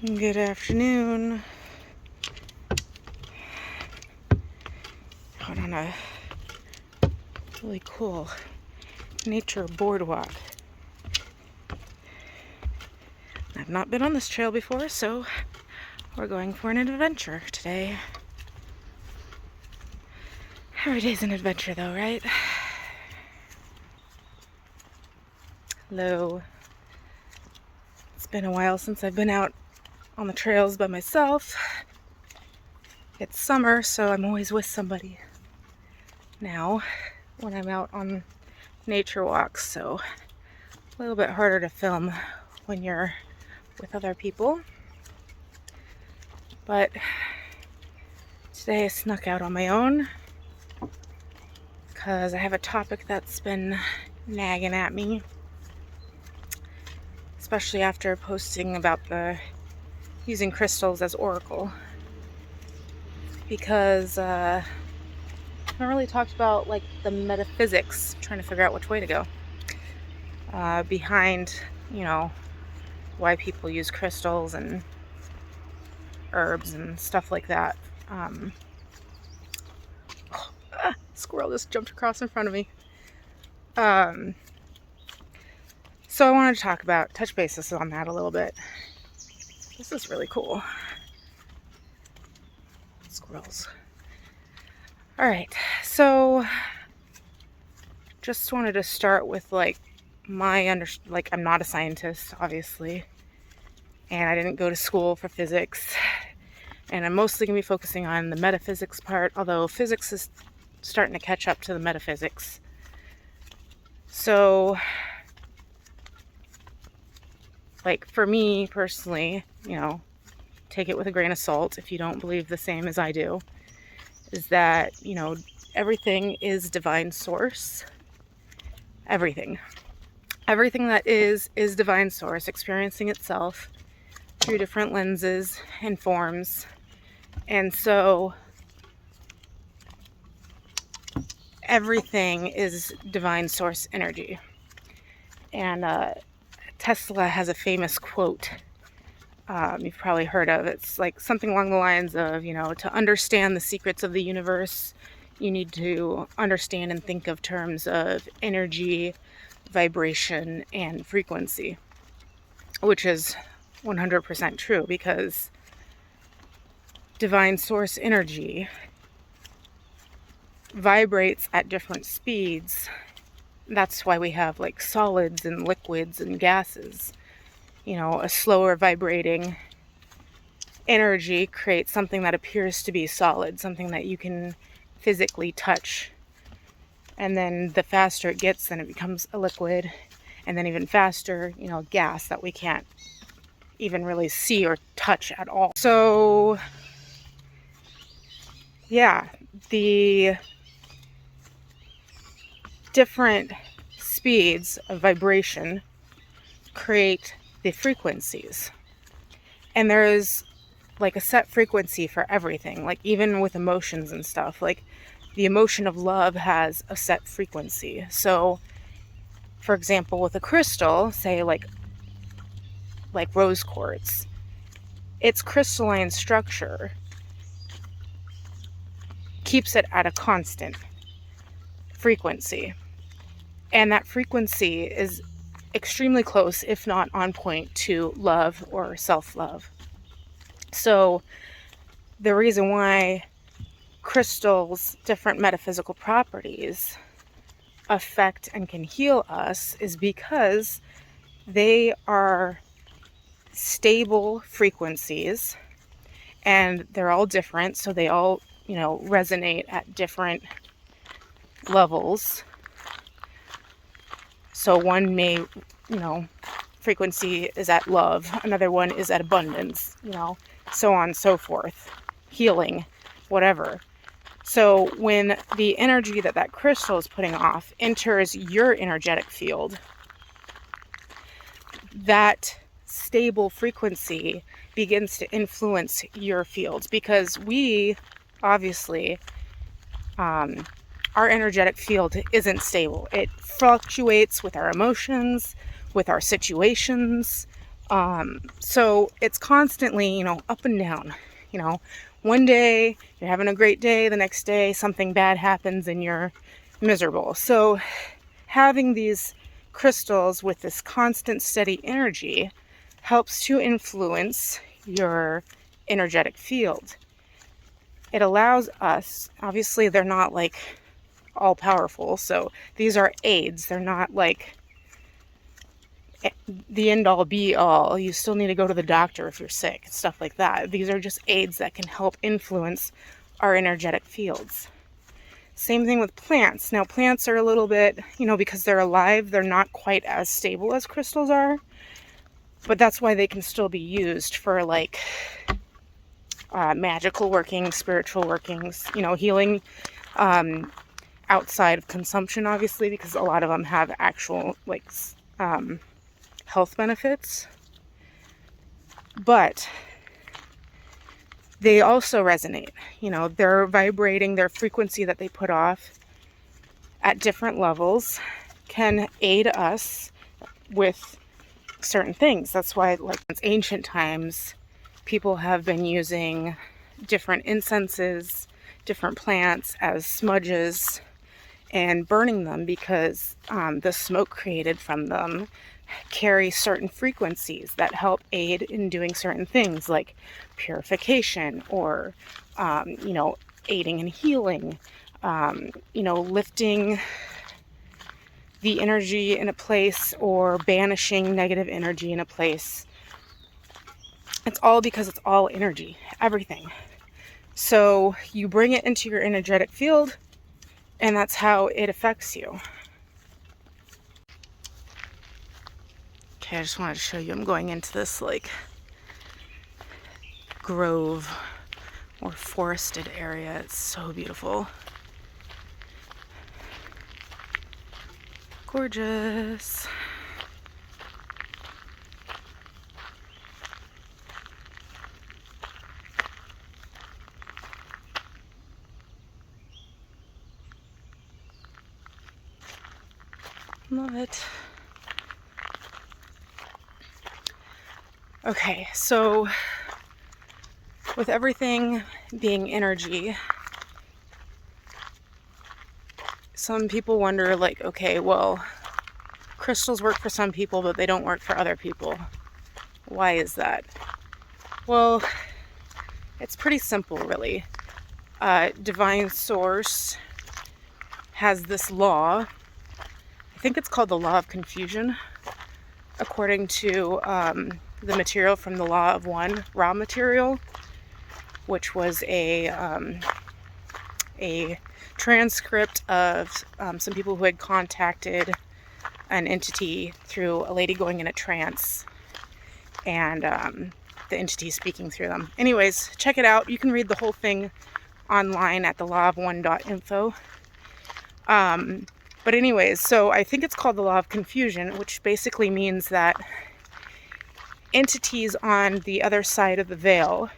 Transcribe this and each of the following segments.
Good afternoon. Out on a really cool nature boardwalk. I've not been on this trail before, so we're going for an adventure today. Every day's an adventure though, right? Hello. It's been a while since I've been out on the trails by myself. It's summer, so I'm always with somebody now when I'm out on nature walks, so a little bit harder to film when you're with other people. But today I snuck out on my own because I have a topic that's been nagging at me, especially after posting about the using crystals as oracle, because I haven't really talked about like the metaphysics, trying to figure out which way to go behind, why people use crystals and herbs and stuff like that. Squirrel just jumped across in front of me. So I wanted to touch bases on that a little bit. This is really cool. Squirrels. All right, so just wanted to start with I'm not a scientist, obviously, and I didn't go to school for physics, and I'm mostly gonna be focusing on the metaphysics part, although physics is starting to catch up to the metaphysics. So for me personally, take it with a grain of salt if you don't believe the same as I do, is that, everything is divine source. Everything that is divine source, experiencing itself through different lenses and forms. And so everything is divine source energy. And Tesla has a famous quote you've probably heard of. It's something along the lines of, to understand the secrets of the universe, you need to understand and think of terms of energy, vibration, and frequency, which is 100% true, because divine source energy vibrates at different speeds. That's why we have solids and liquids and gases. A slower vibrating energy creates something that appears to be solid, something that you can physically touch. And then the faster it gets, then it becomes a liquid. And then even faster, gas that we can't even really see or touch at all. So, yeah, the different speeds of vibration create the frequencies. And there is a set frequency for everything, even with emotions and stuff. The emotion of love has a set frequency. So, for example, with a crystal, say like rose quartz, its crystalline structure keeps it at a constant frequency. And that frequency is extremely close, if not on point, to love or self-love. So the reason why crystals' different metaphysical properties affect and can heal us is because they are stable frequencies, and they're all different, so they all, resonate at different levels. So one may, frequency is at love, another one is at abundance, so on and so forth, healing, whatever. So when the energy that crystal is putting off enters your energetic field, that stable frequency begins to influence your field, because we obviously, our energetic field isn't stable. It fluctuates with our emotions, with our situations, So it's constantly, up and down. One day you're having a great day, the next day something bad happens and you're miserable. So having these crystals with this constant steady energy helps to influence your energetic field. It allows us, obviously they're not like all powerful, so these are aids. They're not like the end all be all. You still need to go to the doctor if you're sick, stuff like that. These are just aids that can help influence our energetic fields. Same thing with plants. Now plants are a little bit, because they're alive, they're not quite as stable as crystals are, but that's why they can still be used for like magical workings, spiritual workings, healing, outside of consumption, obviously, because a lot of them have actual like health benefits. But they also resonate. They're vibrating, their frequency that they put off at different levels can aid us with certain things. That's why, like, in ancient times, people have been using different incenses, different plants as smudges and burning them because the smoke created from them carry certain frequencies that help aid in doing certain things like purification or, aiding in healing, lifting the energy in a place or banishing negative energy in a place. It's all because it's all energy, everything. So you bring it into your energetic field, and that's how it affects you. Okay, I just wanted to show you, I'm going into this like grove or forested area. It's so beautiful. Gorgeous. Love it. Okay, so with everything being energy, some people wonder, like, okay, well, crystals work for some people, but they don't work for other people. Why is that? Well, it's pretty simple, really. Divine Source has this law. I think it's called the law of confusion, according to the material from the Law of One, raw material, which was a transcript of some people who had contacted an entity through a lady going in a trance, and the entity speaking through them. Anyways, check it out. You can read the whole thing online at thelawofone.info. But anyways, so I think it's called the law of confusion, which basically means that entities on the other side of the veil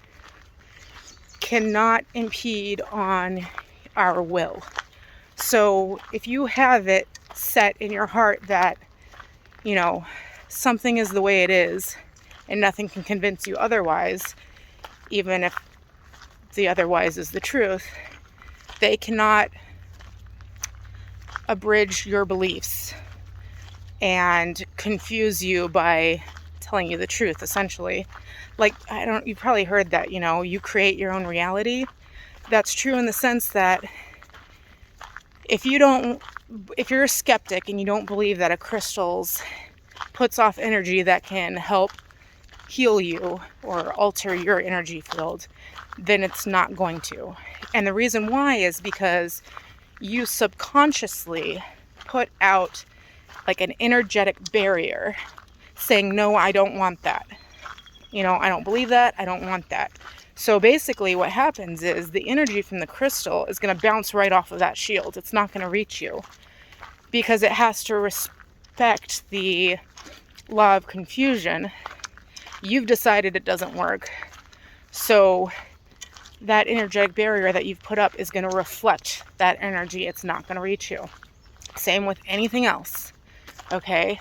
cannot impede on our will. So if you have it set in your heart that, something is the way it is and nothing can convince you otherwise, even if the otherwise is the truth, they cannot abridge your beliefs and confuse you by telling you the truth, essentially. Like, you've probably heard that, you create your own reality. That's true in the sense that if you're a skeptic and you don't believe that a crystals puts off energy that can help heal you or alter your energy field, then it's not going to. And the reason why is because you subconsciously put out like an energetic barrier saying, no, I don't want that. I don't believe that. I don't want that. So basically what happens is the energy from the crystal is going to bounce right off of that shield. It's not going to reach you because it has to respect the law of confusion. You've decided it doesn't work. So that energetic barrier that you've put up is going to reflect that energy. It's not going to reach you. Same with anything else. Okay?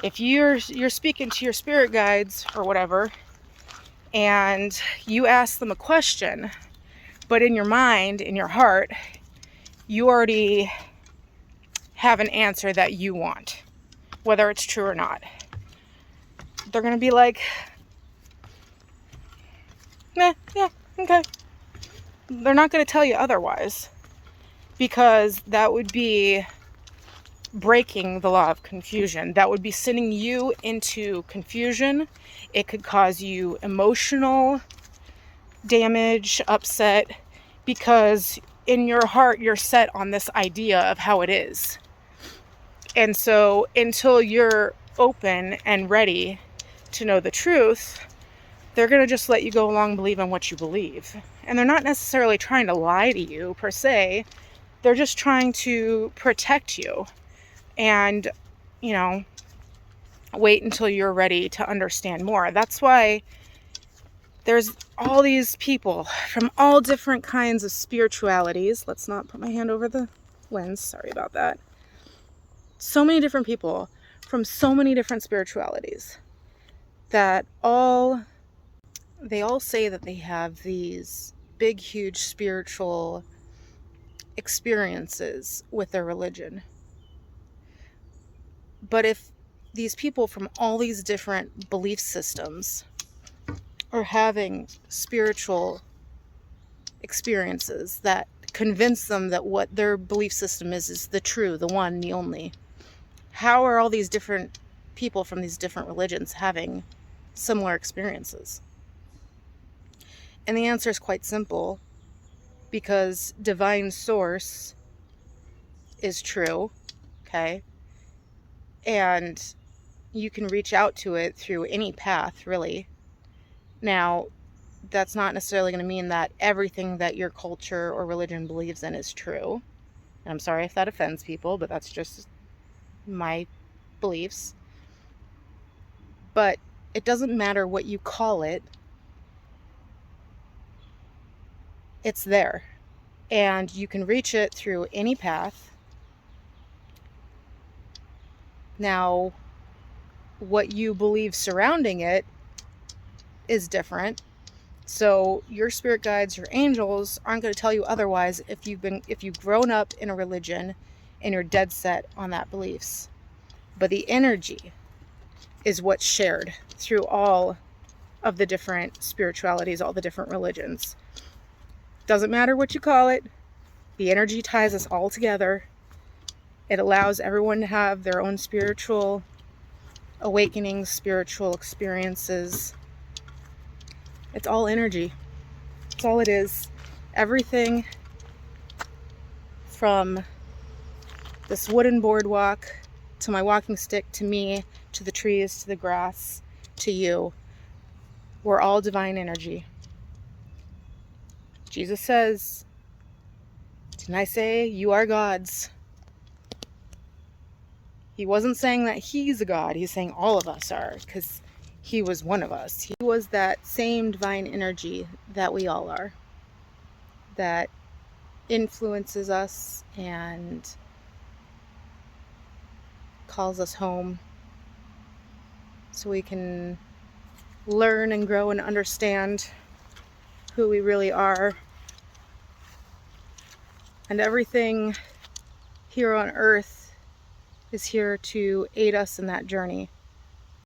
If you're speaking to your spirit guides or whatever, and you ask them a question, but in your mind, in your heart, you already have an answer that you want, whether it's true or not, they're going to be like, nah, yeah, okay. They're not going to tell you otherwise, because that would be breaking the law of confusion. That would be sending you into confusion. It could cause you emotional damage, upset, because in your heart you're set on this idea of how it is. And so until you're open and ready to know the truth, they're going to just let you go along believing what you believe. And they're not necessarily trying to lie to you per se. They're just trying to protect you and, you know, wait until you're ready to understand more. That's why there's all these people from all different kinds of spiritualities. Let's not put my hand over the lens. Sorry about that. So many different people from so many different spiritualities that they all say that they have these big, huge spiritual experiences with their religion. But if these people from all these different belief systems are having spiritual experiences that convince them that what their belief system is the true, the one, the only, how are all these different people from these different religions having similar experiences? And the answer is quite simple, because divine source is true, okay? And you can reach out to it through any path, really. Now, that's not necessarily going to mean that everything that your culture or religion believes in is true. And I'm sorry if that offends people, but that's just my beliefs. But it doesn't matter what you call it. It's there. And you can reach it through any path. Now, what you believe surrounding it is different. So your spirit guides, your angels aren't going to tell you otherwise if you've grown up in a religion and you're dead set on that beliefs. But the energy is what's shared through all of the different spiritualities, all the different religions. Doesn't matter what you call it. The energy ties us all together. It allows everyone to have their own spiritual awakenings, spiritual experiences. It's all energy. That's all it is. Everything from this wooden boardwalk to my walking stick to me, to the trees, to the grass, to you, we're all divine energy. Jesus says, didn't I say you are gods? He wasn't saying that he's a god. He's saying all of us are, because he was one of us. He was that same divine energy that we all are, that influences us and calls us home so we can learn and grow and understand who we really are. And everything here on earth is here to aid us in that journey.